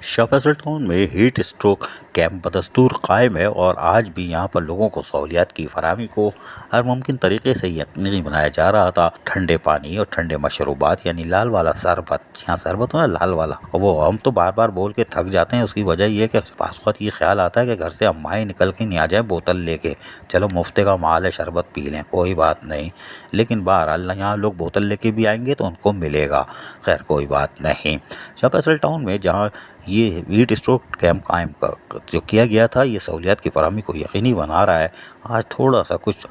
शाहफजल town में heat stroke camp बदस्तूर कायम है और आज भी यहाँ पर लोगों को सहूलियात की फराहमी को हर मुमकिन तरीके से यकीनी बनाया जा रहा था। ठंडे पानी और ठंडे मशरूबात यानी लाल वाला शरबत, यहाँ शरबत हो ना लाल वाला, वो हम तो बार बार बोल के थक जाते हैं। उसकी वजह ये कि पास वक्त ये ख्याल आता है कि घर से अम्माएँ निकल के नहीं आ जाए बोतल लेके, चलो मुफ्ते का माल है शरबत पी लें कोई बात नहीं, लेकिन बहरहाल यहाँ लोग बोतल लेके भी आएंगे तो उनको मिलेगा। खैर कोई बात नहीं। शाहफजल टाउन में जहाँ ये हीट स्ट्रोक कैंप कायम जो किया गया था, ये सहूलियात की फराहमी को यकीनी बना रहा है। आज थोड़ा सा कुछ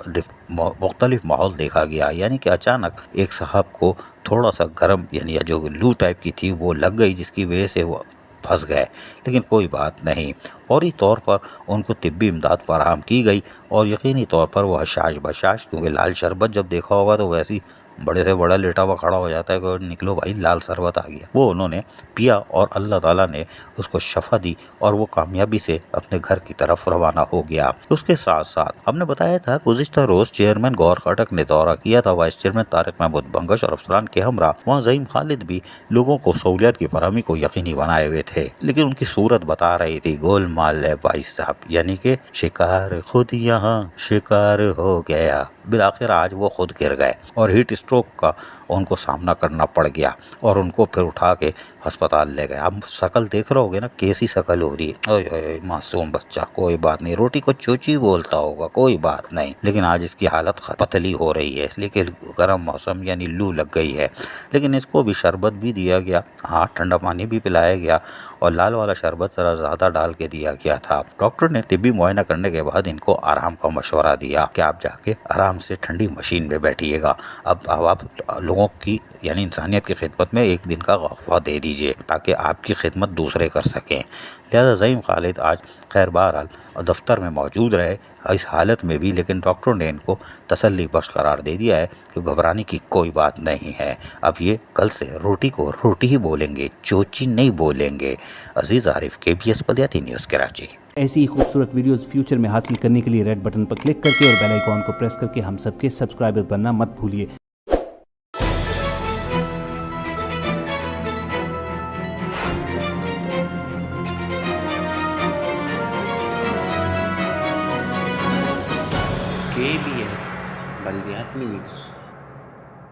मुख्तलिफ माहौल देखा गया, यानी कि अचानक एक साहब को थोड़ा सा गर्म यानी जो लू टाइप की थी वो लग गई, जिसकी वजह से वो फंस गए, लेकिन कोई बात नहीं। फौरी तौर पर उनको तिब्बी इमदाद फराहम की गई और यकीनी तौर पर वो हशाश बशाश, क्योंकि लाल शरबत जब देखा होगा तो वैसे ही बड़े से बड़ा लेटा हुआ खड़ा हो जाता है कि निकलो भाई लाल शरबत आ गया। वो उन्होंने पिया और अल्लाह ताला ने उसको शफा दी और वो कामयाबी से अपने घर की तरफ रवाना हो गया। उसके साथ साथ हमने बताया था गुज़िश्ता रोज चेयरमैन गौहर खटक ने दौरा किया था वाइस चेयरमैन तारिक महमूद बंगश और अफसरान के हमरा। वहाँ ज़ईम खालिद भी लोगों को सहूलियत की फराहमी को यकीनी बनाए हुए थे, लेकिन उनकी सूरत बता रही थी गोलमाल है भाई साहब, यानी कि शिकार खुद यहाँ शिकार हो गया। बिलाखिर आज वो खुद गिर गए और हीट स्ट्रोक का उनको सामना करना पड़ गया और उनको फिर उठा के अस्पताल ले गए। अब शक्ल देख रहे होगे ना, कैसी शक्ल हो रही है, ओए ओए मासूम बच्चा, कोई बात नहीं, रोटी को चोची बोलता होगा कोई बात नहीं, लेकिन आज इसकी हालत पतली हो रही है इसलिए कि गर्म मौसम यानी लू लग गई है। लेकिन इसको भी शरबत भी दिया गया, हाँ ठंडा पानी भी पिलाया गया और लाल वाला शरबत ज़रा ज़्यादा डाल के दिया गया था। डॉक्टर ने तिब्बी मुआयना करने के बाद इनको आराम का मशवरा दिया कि आप जाके आराम से ठंडी मशीन में बैठिएगा। अब आप लोगों की यानी इंसानियत की खिदमत में एक दिन का वक्फा दे दीजिए ताकि आपकी खिदमत दूसरे कर सकें। लिहाजा ज़ईम खालिद आज खैर बहरहाल दफ्तर में मौजूद रहे इस हालत में भी, लेकिन डॉक्टर ने इनको तसल्ली बख्श करार दे दिया है कि घबराने की कोई बात नहीं है। अब ये कल से रोटी को रोटी ही बोलेंगे, चोची नहीं बोलेंगे। अजीज़ आरिफ, KBS पलियाती न्यूज़ कराची। ऐसी ही खूबसूरत वीडियोस फ्यूचर में हासिल करने के लिए रेड बटन पर क्लिक करके और बेल आइकॉन को प्रेस करके हम सबके सब्सक्राइबर बनना मत भूलिए। KBS बल्दियाती न्यूज़।